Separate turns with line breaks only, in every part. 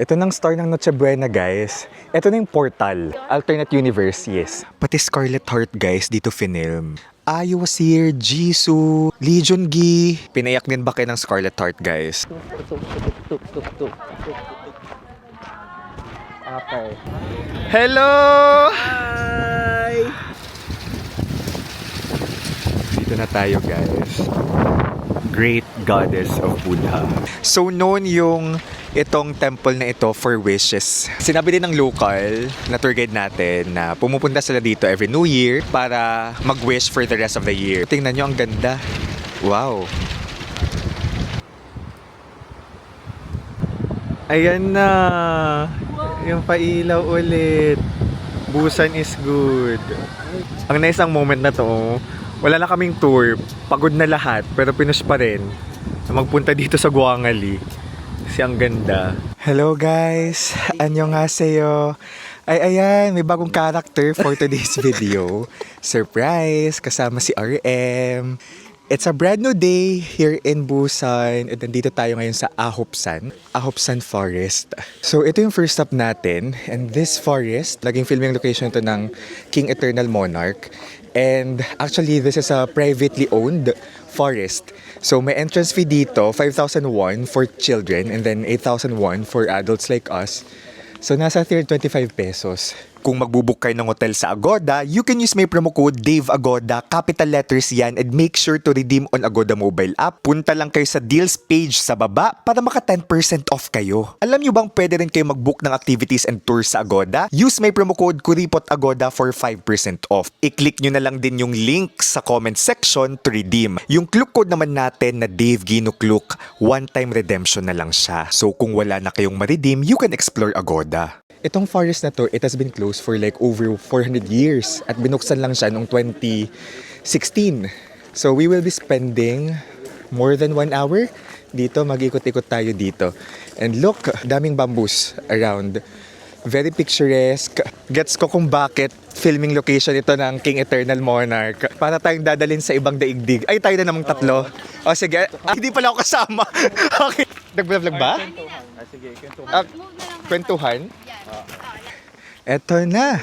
Ito ng star ng Noche Buena, guys. Ito na yung portal. Alternate universe, yes. Pati Scarlet Heart, guys, dito finilm. Ayo was here, Jisoo, Lee Joon-gi. Pinayak din ba kayo ng Scarlet Heart, guys? Okay. Hello! Hi! Dito na tayo, guys. Great Goddess of Buddha. So, known yung itong temple na ito for wishes. Sinabi din ng local na tour guide natin na pumupunta sila dito every New Year para mag-wish for the rest of the year. Tingnan nyo, ang ganda. Wow. Ayan na. Yung pailaw ulit. Busan is good. Ang nice ang moment na to. Wala na kaming tour. Pagod na lahat. Pero pinush pa rin na magpunta dito sa Gwangali. Kasi ang ganda. Hello guys! Annyeonghaseyo! Ay, ayan, may bagong character for today's video. Surprise! Kasama si RM. It's a brand new day here in Busan. At nandito tayo ngayon sa Ahopsan Forest. So, ito yung first stop natin. And this forest, laging filming location ito ng King Eternal Monarch. And actually, this is a privately owned forest. So, may entrance fee dito, 5,000 won for children and then 8,000 won for adults like us. So, nasa 325 pesos. Kung magbubook kayo ng hotel sa Agoda, you can use my promo code DAVEAGODA, capital letters yan, and make sure to redeem on Agoda mobile app. Punta lang kayo sa deals page sa baba para maka 10% off kayo. Alam nyo bang pwede rin kayo magbook ng activities and tours sa Agoda? Use my promo code KURIPOTAGODA for 5% off. I-click nyo na lang din yung link sa comment section to redeem. Yung Klook code naman natin na Dave Gino Klook, one-time redemption na lang siya. So kung wala na kayong ma-redeem, you can explore Agoda. Itong forest na to, it has been closed for like over 400 years at binuksan lang siya noong 2016. So we will be spending more than 1 hour dito, mag-ikot-ikot tayo dito. And look, daming bamboos around. Very picturesque. Gets ko kung bakit filming location ito ng King Eternal Monarch. Para tayong dadalhin sa ibang daigdig. Ay, tayo na namang tatlo. O sige, hindi pala ako kasama. Okay. Nag-vlog ba?
Sige, kwentuhan.
Kwentuhan? Eto na.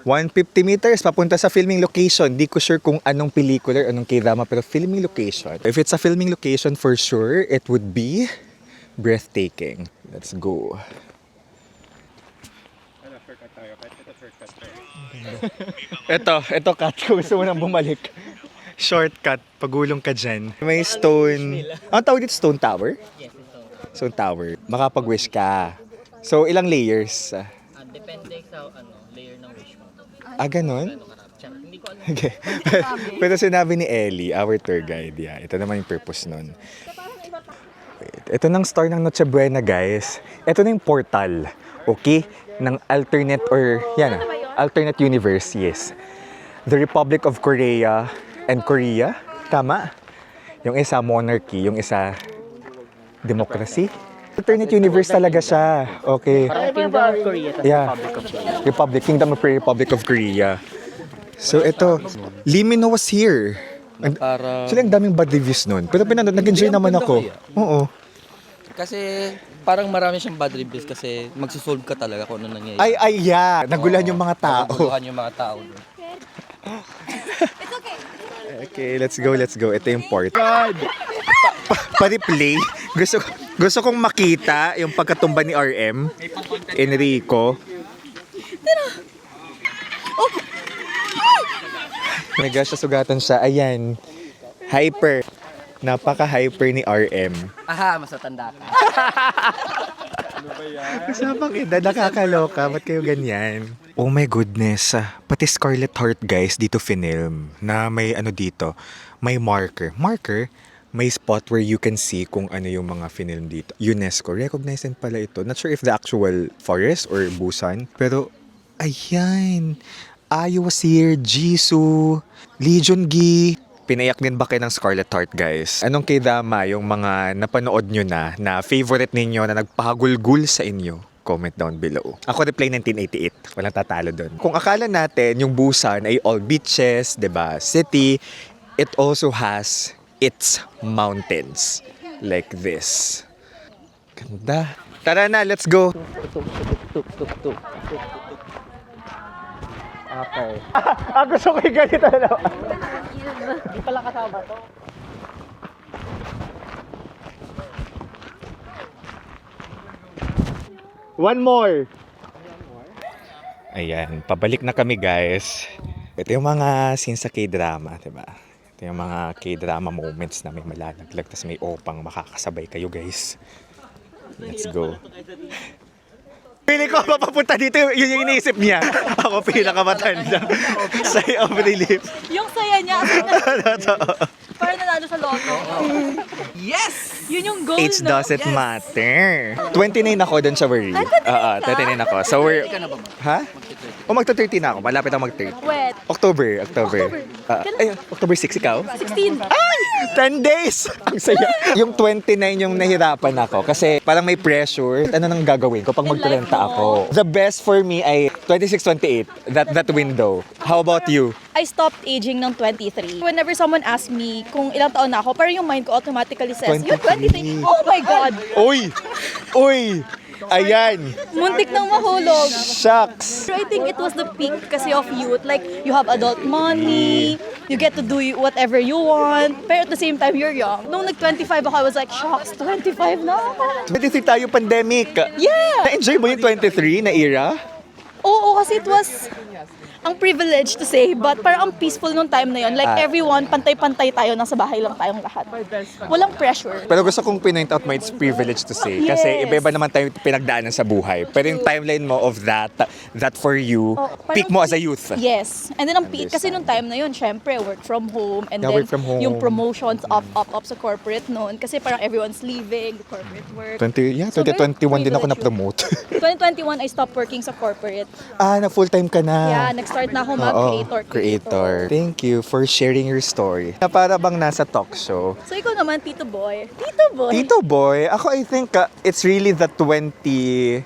150 meters papunta sa filming location. Di ko sure kung anong pelikula or anong K-drama, pero filming location. If it's a filming location, for sure, it would be breathtaking. Let's go. Ito, Kat. Kung gusto mo nang bumalik. Shortcut. Pagulong ka dyan. May stone. Ang tawag dito, stone tower?
Yes, ito.
Stone tower. Makapag-wish ka. So, ilang layers?
Depende sa layer ng wish mo.
Ganon?
Hindi ko alam.
Okay. Pero sinabi ni Ellie, our tour guide, yeah. Ito naman yung purpose nun. Wait. Ito ng star ng Noche Buena, guys. Ito na yung portal. Okay? Ng alternate or, yan alternate universe, yes. The Republic of Korea and Korea. Tama? Yung isa monarchy, yung isa democracy. Alternate universe talaga siya. Okay.
Parang Kingdom of Korea, tapos
Yeah. Kingdom of Republic of Korea. So ito, Lee Min-ho was here. Actually, ang daming bad reviews nun. Pero nag-enjoy naman ako. Oo.
Kasi parang marami siyang bad reviews kasi magsusolve ka talaga kung ano nangyayari.
Ay, yeah. Naguluhan yung mga tao.
Naguluhan yung mga tao.
Okay, let's go. Ito yung port. Pa-replay. Gusto kong makita yung pagkatumba ni RM. Enrico. My gosh, sugatan siya. Ayan. Hyper. Napaka-hyper ni RM.
Aha, mas matanda ka.
Kasama kita, nakakaloka. Ba't kayo ganyan? Oh my goodness. Pati Scarlet Heart, guys, dito finilm. Na may dito. May marker. Marker? May spot where you can see kung ano yung mga finilm dito. UNESCO. Recognized din pala ito. Not sure if the actual forest or Busan. Pero, ayan. Ayo was here, Jisoo, Lee Joon-gi. Pinayak din ba kayo ng Scarlet Heart, guys? Anong K-drama yung mga napanood nyo na favorite ninyo na nagpahagulgul sa inyo? Comment down below. Ako reply 1988. Walang tatalo doon. Kung akala natin yung Busan ay all beaches, 'di ba? City, it also has its mountains like this. Ganda. Tara na, let's go. Okay. Gusto ko yung ganito na.
Hindi pala kasama to.
One more. Ayan, pabalik na kami guys. Ito yung mga scenes sa K-drama, diba? Ito yung mga K-drama moments na may malalaglag tapos may opang makakasabay kayo guys. Let's go. Pili ko mapapunta dito, yun yung iniisip niya. Ako pinakamatanda. Sigh of relief.
Yung saya niya, parang nanalo sa lotto. Yes! Yun yung goal,
Age doesn't matter. 29 ako doon sa worry. Oo, 29 ako. So we're... Ha? O magta-30 na ako. Malapit ako mag-30.
Wet.
October. October 6 ikaw?
16.
Ay! 10 days! Ang saya. Yung 29 yung nahirapan ako kasi parang may pressure. Ano nang gagawin ko pag magturenta ako? The best for me ay 26, 28. That window. How about you?
I stopped aging ng 23. Whenever someone asks me kung ilang taon na ako, parang yung mind ko automatically says, you're 23. Oh my God!
Uy! Uy! Ayan!
Muntik nang mahulog.
Shucks!
I think it was the peak kasi of youth. Like, you have adult money, you get to do whatever you want, pero at the same time, you're young. Nung nag-25 ako, I was like, shucks, 25 na ako.
23 tayo pandemic.
Yeah!
Na-enjoy mo yung 23 na era?
Oo, kasi it was ang privilege to say, but parang ang peaceful nung time na yun. Like everyone, pantay-pantay tayo, nasa bahay lang tayong lahat. Walang pressure.
Pero gusto kong pinoint out mo, it's privilege to say. Kasi
Yes.
iba-iba naman tayo pinagdaanan sa buhay. Pero yung timeline mo of that for you,
Parang
peak mo as a youth.
Yes. And then ang peak, kasi nung time na yun, syempre, work from home. And
Yeah,
then
work from home.
yung promotions up sa corporate noon. Kasi parang everyone's leaving, corporate work.
2021 din ako
privilege
na-promote.
2021, I stopped working sa corporate.
Na full-time ka na.
Yeah, nag-start na ako
Creator. Thank you for sharing your story. Na para bang nasa talk show.
So ikaw naman, Tito Boy. Tito Boy.
Tito Boy, ako I think it's really the 26.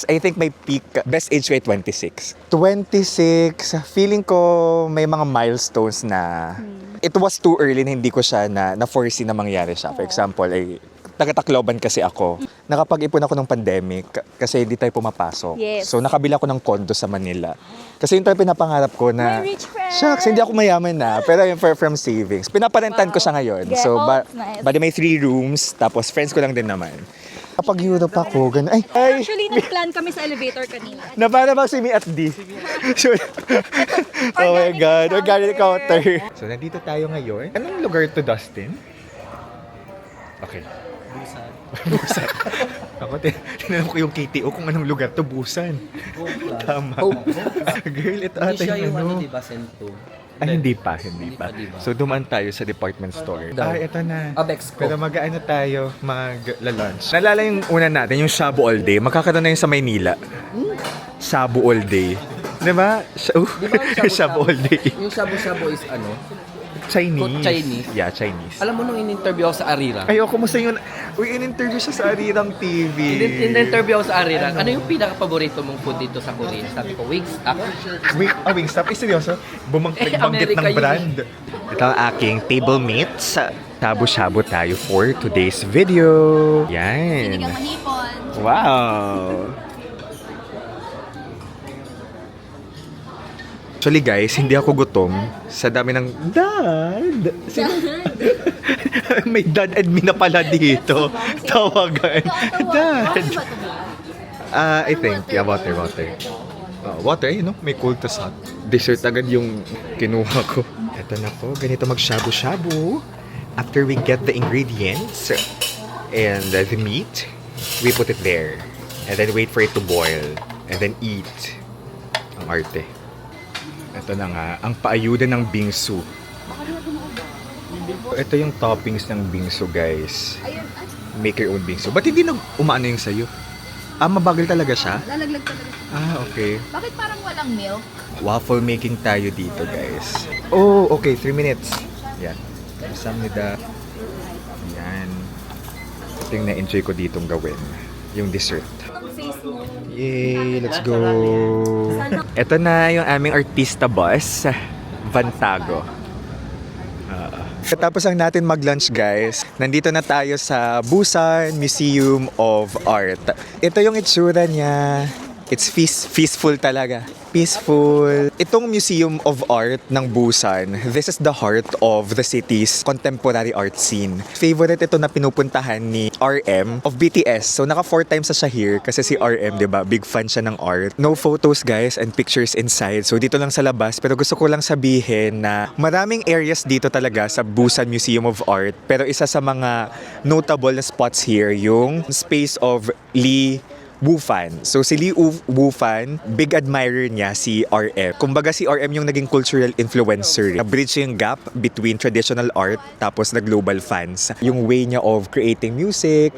I think my peak, best age ko ay 26. 26, feeling ko may mga milestones na it was too early na hindi ko siya na-foresee na mangyari siya. For example, taga-Tacloban kasi ako. Nakapag-ipon ako ng pandemic kasi hindi tayo pumapasok.
Yes.
So nakabila ako ng condo sa Manila. Kasi yung tayo pinapangarap ko na,
My rich friend.
shucks, hindi ako mayaman na, pero yung from savings. Pinaparentan ko siya ngayon.
Yeah,
So,
nice.
bali may 3 rooms, tapos friends ko lang din naman. Kapag Europe ako, ganun, ay,
Actually, nag-plan kami sa elevator kanina.
na para bang si Mi at D. Sure. Oh my God, organic counter. So, nandito tayo ngayon. Anong lugar to, Dustin? Okay. Busan. Ako, tinanong ko yung KTO kung anong lugar to, Busan. Tama. Girl, ito ata
Hindi siya yung
ano.
diba, Sento?
Ay, hindi pa.
diba?
So, dumaan tayo sa department store. Ito na.
Abexco.
Pero mag-ano tayo, mag-lunch. Nalala yung una natin, yung Shabu All Day. Magkakaroon na yun sa Maynila. Shabu All Day. Diba?
Diba yung
Shabu All Day.
Yung shabu-shabu is ano?
Chinese.
Chinese?
Yeah, Chinese.
Alam mo nung in-interview ako sa Arira?
Ay, kumusta yun? Uy, in-interview siya sa Arirang TV.
In-interview ako sa Arira. Ano yung pinaka-paborito mong food dito sa Korea? Sabi ko, Wingstop.
Wingstop? Seryoso? Banggit
America
ng
yun.
brand. Ito ang aking table mates. Shabu-shabu tayo for today's video. Yan. Wow. Actually guys, hindi ako gutom sa dami ng dad. May dad and me na pala dito. Tawagan. Dad. I think, yeah, water. Water, no? May cold tas hot. Dessert agad yung kinuha ko. Ito na po, ganito mag-shabu-shabu. After we get the ingredients and the meat, we put it there. And then wait for it to boil. And then eat. Ang arte. Ito na nga, ang paayuda ng bingsu. Ito yung toppings ng bingsu, guys. Make your own bingsu. Ba't hindi umaano yung sayo? Mabagal talaga siya?
Lalaglag talaga.
Okay.
Bakit parang walang milk?
Waffle making tayo dito, guys. Oh, okay. 3 minutes. Yan. Kasamnida. Yan. Ito yung na-enjoy ko ditong gawin. Yung dessert. Yay! Let's go! Ito na yung aming artista boss, Vantago. Katapos lang natin mag-lunch guys, nandito na tayo sa Busan Museum of Art. Ito yung itsura niya. It's peaceful talaga. Peaceful. Itong Museum of Art ng Busan, this is the heart of the city's contemporary art scene. Favorite ito na pinupuntahan ni RM of BTS. So naka 4 times na siya here kasi si RM, 'di ba? Big fan siya ng art. No photos guys and pictures inside. So dito lang sa labas, pero gusto ko lang sabihin na maraming areas dito talaga sa Busan Museum of Art. Pero isa sa mga notable na spots here yung space of Lee Wufan. So si Lee Wufan, big admirer niya si RM. Kumbaga si RM yung naging cultural influencer. Na-bridge yung gap between traditional art tapos na global fans. Yung way niya of creating music,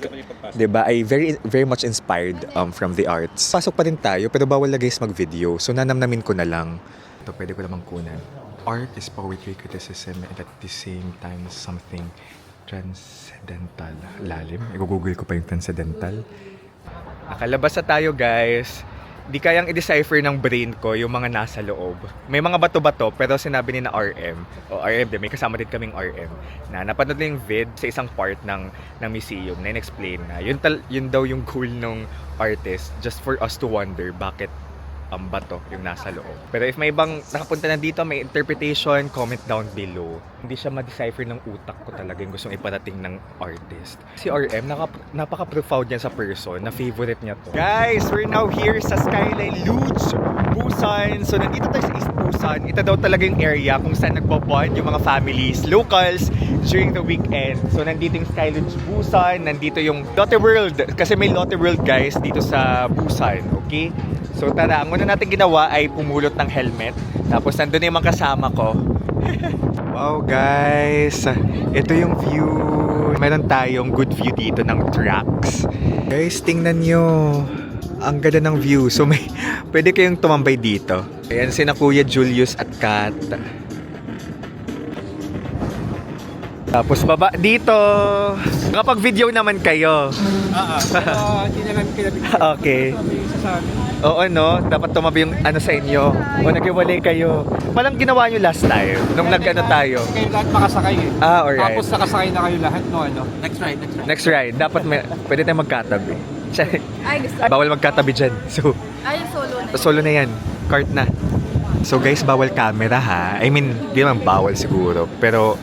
'di ba, ay very much inspired from the arts. Pasok pa rin tayo pero bawal na guys mag-video. So nanamnamin ko na lang. Ito pwede ko namang kunan. Art is poetry, criticism, and at the same time something transcendental. Lalim. I-google ko pa yung transcendental. Nakalabas na tayo guys. Di kayang i-decipher ng brain ko yung mga nasa loob. May mga bato-bato pero sinabi ni na RM. O RM din, may kasama din kaming RM. Na napanood na yung vid sa isang part ng museum na in-explain na yun daw yung goal ng artist, just for us to wonder bakit ang bato yung nasa loob. Pero if may ibang nakapunta na dito, may interpretation, comment down below. Hindi siya ma-decipher ng utak ko talaga yung gustong iparating ng artist. Si RM, napaka-profound yan sa person, na favorite niya to. Guys, we're now here sa Skyline Luge, Busan. So nandito tayo sa East Busan. Ito daw talaga yung area kung saan nagpo-bond yung mga families, locals, during the weekend. So nandito yung Sky Luge Busan, nandito yung Lotte World. Kasi may Lotte World guys dito sa Busan, okay? So tara, ang una natin ginawa ay pumulot ng helmet. Tapos nandun na yung mga kasama ko. Wow guys, ito yung view. Meron tayong good view dito ng tracks. Guys, tingnan nyo. Ang ganda ng view. So pwede kayong tumambay dito. Ayan sina Kuya Julius at Kat. Tapos baba dito. Kapag video naman kayo.
Hindi na namin kinabigyan.
Okay. Oo, no? Dapat tumabi yung ano sa inyo. O naghiwalay kayo. Palang ginawa nyo last time? Nung nag-ano tayo?
Kayo lahat makasakay eh.
Alright.
Tapos nakasakay na kayo lahat, no? Ano?
Next ride. Dapat pwede tayong magkatabi.
Ay, gusto.
Bawal magkatabi dyan. So,
Ay, solo na.
solo na yan. Cart na. So guys, bawal camera ha. I mean, di naman bawal siguro. Pero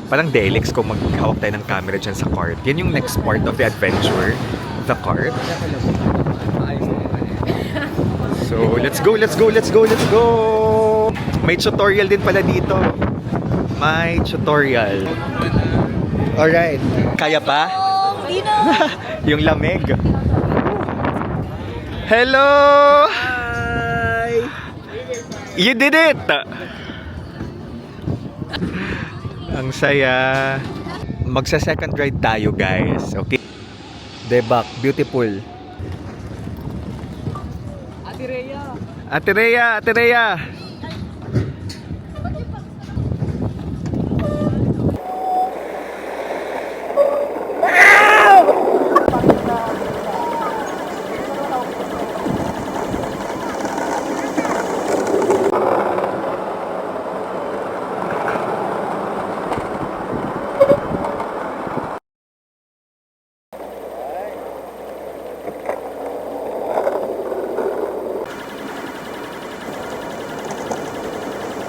parang delix kung maghawak tayo ng camera dyan sa cart. Yan yung next part of the adventure. The cart. So, let's go! May tutorial din pala dito. May tutorial. Alright. Kaya pa?
Hindi na.
Yung lamig. Hello! Hi! You did it! Ang saya. Magsa-second ride tayo, guys. Okay? Debak, beautiful. Ate Rhea!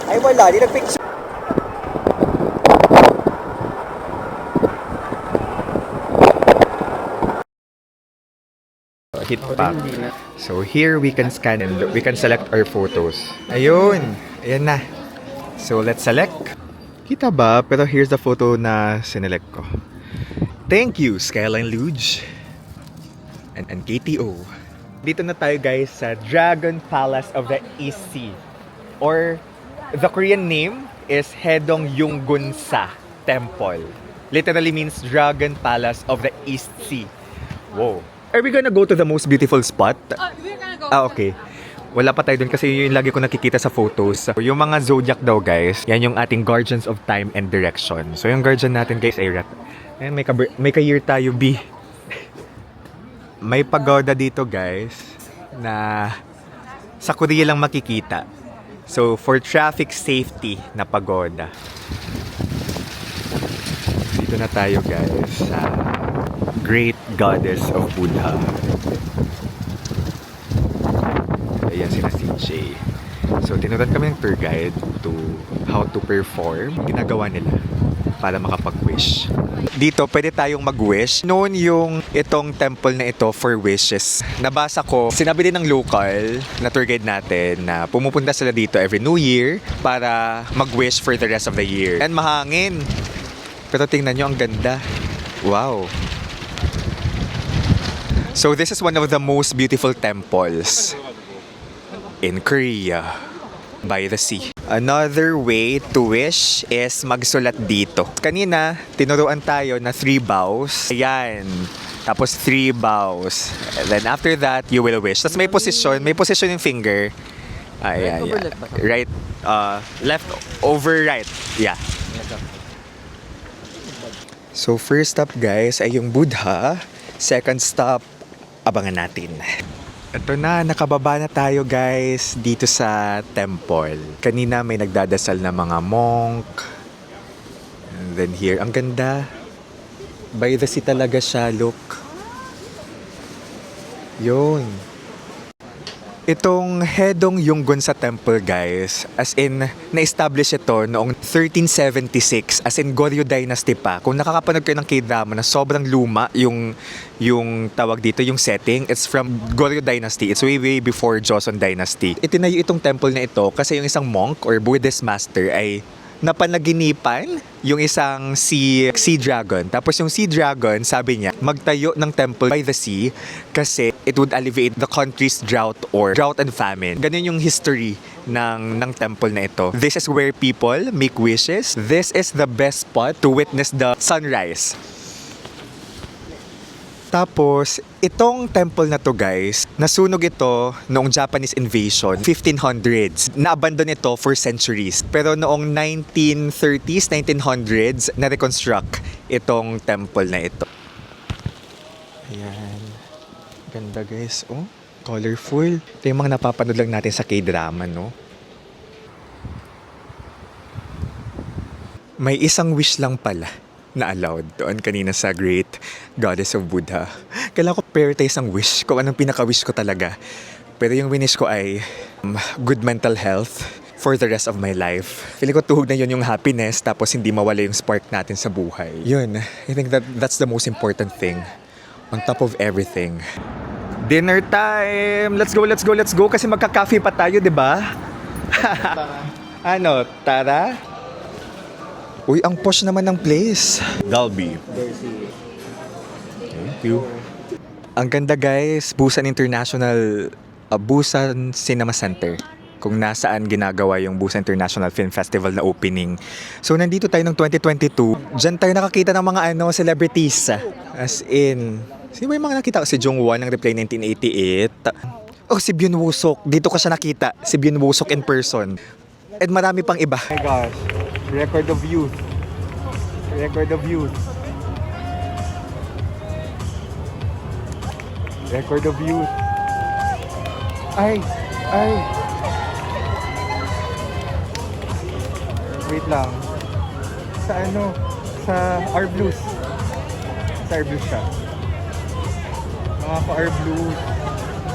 Ay wala, di nag-picture. Hit pa. So here we can scan and we can select our photos. Ayun, ayan na. So let's select. Kita ba? Pero here's the photo na sinelect ko. Thank you, Skyline Luge and KTO. Dito na tayo guys sa Dragon Palace of the East Sea. Or the Korean name is Haedong Yunggunsa Temple. Literally means Dragon Palace of the East Sea. Whoa. Are we gonna go to the most beautiful spot?
We're gonna go.
Okay. Wala pa tayo dun kasi yun yung lagi ko nakikita sa photos. Yung mga zodiac daw guys, yan yung ating guardians of time and direction. So yung guardian natin guys ay rat. Ayan, may ka-year tayo, B. May pagoda dito guys na sa Korea lang makikita. So for traffic safety na pagoda. Dito na tayo guys sa Great Goddess of Buddha. Ayan sila CJ. So tinuruan kami ng tour guide to how to perform. Ginagawa nila para makapag-wish. Dito pwede tayong mag-wish. Noon yung itong temple na ito for wishes. Nabasa ko, sinabi din ng local na tour guide natin na pumupunta sila dito every New Year para mag-wish for the rest of the year. And mahangin. Pero tingnan nyo, ang ganda. Wow. So this is one of the most beautiful temples in Korea by the sea. Another way to wish is magsulat dito. Kanina, tinuruan tayo na 3 bows. Ayan. Tapos 3 bows. And then after that, you will wish. Tapos may position yung finger. Ayan, right, left over right. Yeah. So first stop guys ay yung Buddha. Second stop, abangan natin. Ito na, nakababa na tayo guys dito sa temple. Kanina may nagdadasal na mga monk. And then here, ang ganda. By the sea talaga siya, look. Yun. Itong Hedong Yunggun sa temple guys, as in, na-establish ito noong 1376, as in Goryeo Dynasty pa. Kung nakakapanood kayo ng K-drama na sobrang luma yung tawag dito, yung setting, it's from Goryeo Dynasty. It's way before Joseon Dynasty. Itinayo itong temple na ito kasi yung isang monk or Buddhist master ay napanaginipan yung isang sea dragon. Tapos yung sea dragon, sabi niya, magtayo ng temple by the sea kasi it would alleviate the country's drought and famine. Ganun yung history ng temple na ito. This is where people make wishes. This is the best spot to witness the sunrise. Tapos, itong temple na to guys, nasunog ito noong Japanese invasion, 1500s. Na-abandon ito for centuries. Pero noong 1930s, 1900s, na-reconstruct itong temple na ito. Ayan. Ganda guys. Oh, colorful. Ito yung mga napapanood lang natin sa K-drama, no? May isang wish lang pala na allowed doon kanina sa Great Goddess of Buddha. Kailangan ko prioritize ang wish ko. Anong pinaka-wish ko talaga. Pero yung wish ko ay good mental health for the rest of my life. Feeling ko tuhog na yun yung happiness tapos hindi mawala yung spark natin sa buhay. Yun, I think that's the most important thing. On top of everything. Dinner time! Let's go! Kasi magka-coffee pa tayo, di ba? Ano, tara? Uy, ang posh naman ng place. Dalby. Thank you. Ang ganda guys, Busan Cinema Center. Kung nasaan ginagawa yung Busan International Film Festival na opening. So nandito tayo ng 2022. Diyan tayo nakakita ng mga celebrities. As in, sino ba yung mga nakita ko? Si Jungwon ng Reply 1988. Oh, si Byun Woosok. Dito ko siya nakita. Si Byun Woosok in person. And marami pang iba. Oh my gosh. Record of youth. Record of youth. Record of youth. Ay. Wait lang. Sa Sa R Blues. Sa R Blues siya. Mga ka-R Blues.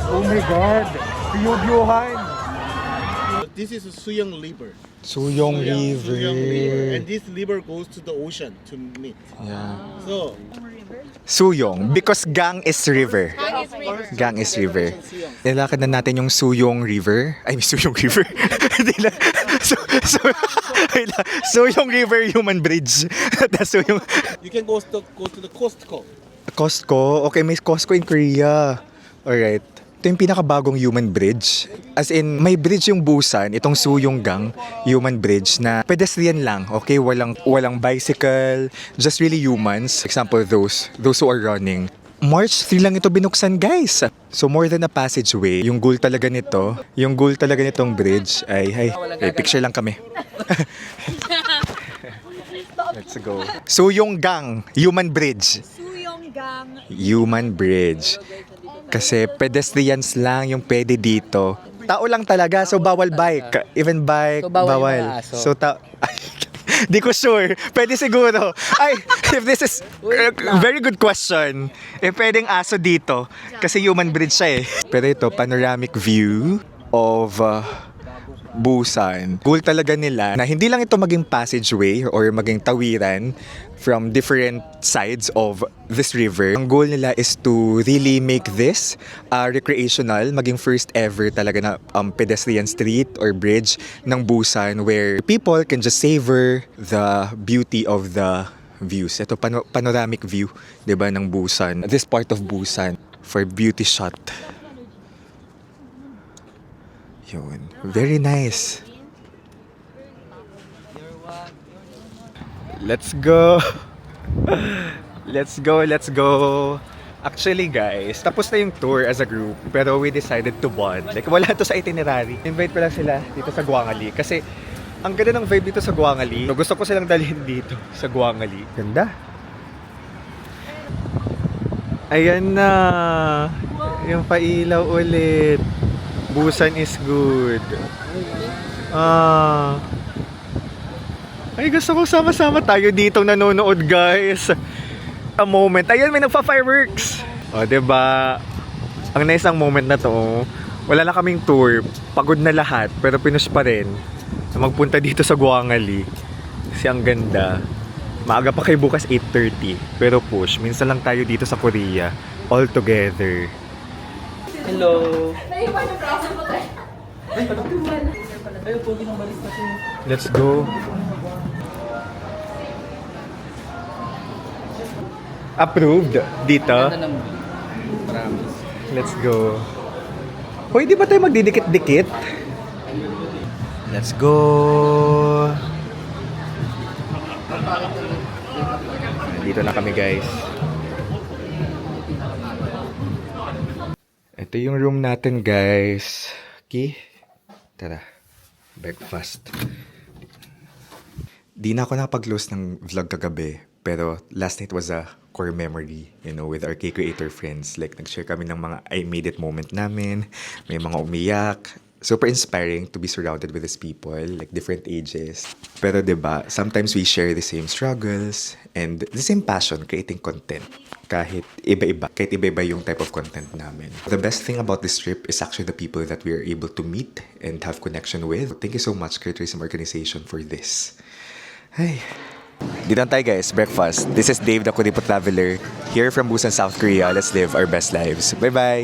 Oh my God. Piyubyuhan.
This is a Suyong River.
Suyong River.
And this river goes to the ocean to meet.
Yeah.
So,
Suyong, because Gang is river. Gang is river. Nilakad na natin yung Suyong River. Ay, Suyong River. Suyong River Human Bridge. Suyong...
you can go to the Costco.
Costco? Okay, may Costco in Korea. Alright. Ito yung pinakabagong human bridge. As in, may bridge yung Busan, itong Suyong-gang human bridge na pedestrian lang, okay? Walang bicycle, just really humans. Example, those who are running. March 3 lang ito binuksan, guys. So more than a passageway. Yung goal talaga nitong bridge ay picture lang kami. Let's go. Suyong-gang human bridge.
Suyong-gang
Human bridge. Kasi pedestrians lang yung pwede dito. Tao lang talaga, so bawal bike. Even bike,
So, bawal
bawal.
yung mga aso.
So, Di ko sure. Pwede siguro. Ay, if this is very good question. Pwedeng aso dito. Kasi human breed siya eh. Pero ito, panoramic view of Busan. Goal talaga nila na hindi lang ito maging passageway or maging tawiran from different sides of this river. Ang goal nila is to really make this recreational, maging first ever talaga na pedestrian street or bridge ng Busan where people can just savor the beauty of the views. Ito, panoramic view, 'di ba, ng Busan. This part of Busan for beauty shot. Yun. Very nice. Let's go. Let's go, let's go. Actually guys, tapos na yung tour as a group, pero we decided to bond. Like wala to sa itinerary. Invite ko lang sila dito sa Guangali kasi ang ganda ng vibe dito sa Guangali. So, gusto ko silang dalhin dito sa Guangali. Ganda. Ayan na. Yung pailaw ulit. Busan is good. Ay, gusto ko sama-sama tayo dito nanonood, guys. A moment. Ayun, may nagpa-fireworks. O, diba? Ang nice ang moment na to. Wala na kaming tour. Pagod na lahat. Pero pinush pa rin na magpunta dito sa Guangali. Kasi ang ganda. Maaga pa kayo bukas 8:30. Pero push. Minsan lang tayo dito sa Korea. All together.
Hello.
Let's go. Approved dito.
Promise.
Let's go. Hoy, di ba tayo magdidikit-dikit? Let's go. Dito na kami, guys. Ito yung room natin, guys. Okay? Tara. Breakfast. Di na ako nakapag-close ng vlog kagabi. Pero last night was a core memory, you know, with our K-Creator friends. Like, nag-share kami ng mga I made it moment namin. May mga umiyak. Super inspiring to be surrounded with these people, like different ages. Pero diba, sometimes we share the same struggles and the same passion creating content. Kahit iba-iba yung type of content namin. The best thing about this trip is actually the people that we are able to meet and have connection with. Thank you so much, Creatorism Organization, for this. Ay. Dito na tayo, guys. Breakfast. This is Dave, the Kuripo Traveler. Here from Busan, South Korea. Let's live our best lives. Bye-bye!